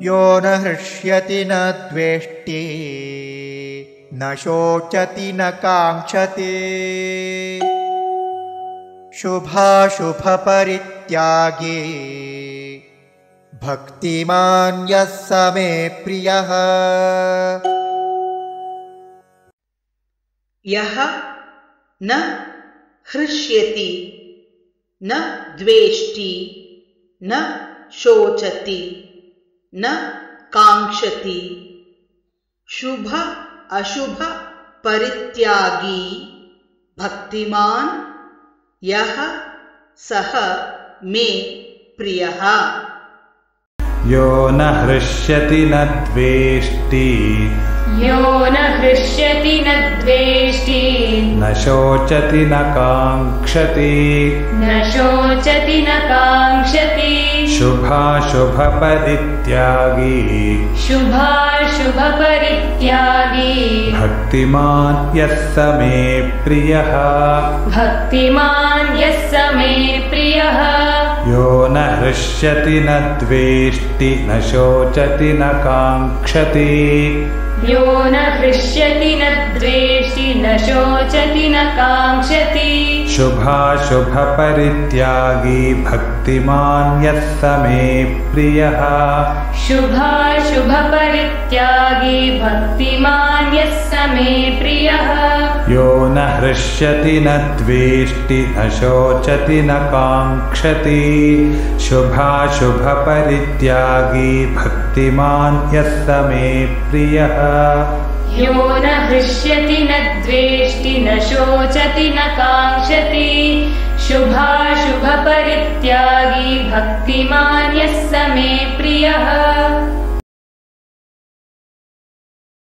यो न हृष्यति न द्वेष्टि न शोचति न काङ्क्षति शुभाशुभपरित्यागी भक्तिमान् यः स मे प्रियः। यः न हृष्यति न द्वेष्टि न शोचति न काङ्क्षति शुभ अशुभ परित्यागी भक्तिमान् यः सः मे प्रियः। यो न हृष्यति न द्वेष्टि यो न हृष्यति न द्वेष्टि न शोचति न काङ्क्षति न शोचति न काङ्क्षति शुभाशुभपरित्यागी शुभाशुभपरित्यागी भक्तिमान् यः स मे प्रियः। भक्तिमान् यः स मे प्रियः। यो न हृष्यति न द्वेष्टि न शोचति न काङ्क्षति यो न हृष्यति न द्वेष्टि न शोचति न काङ्क्षति शुभाशुभपरित्यागी भक्तिमान् यः स मे प्रियः। शुभाशुभपरित्यागी भक्तिमान् यः स मे प्रियः। यो न हृष्यति न द्वेष्टि न शोचति न काङ्क्षति शुभाशुभपरित्यागी भक्तिमान् यः स मे प्रियः। यो न हृष्यति न द्वेष्टि न शोचति न काङ्क्षति शुभाशुभपरित्यागी भक्तिमान् यः स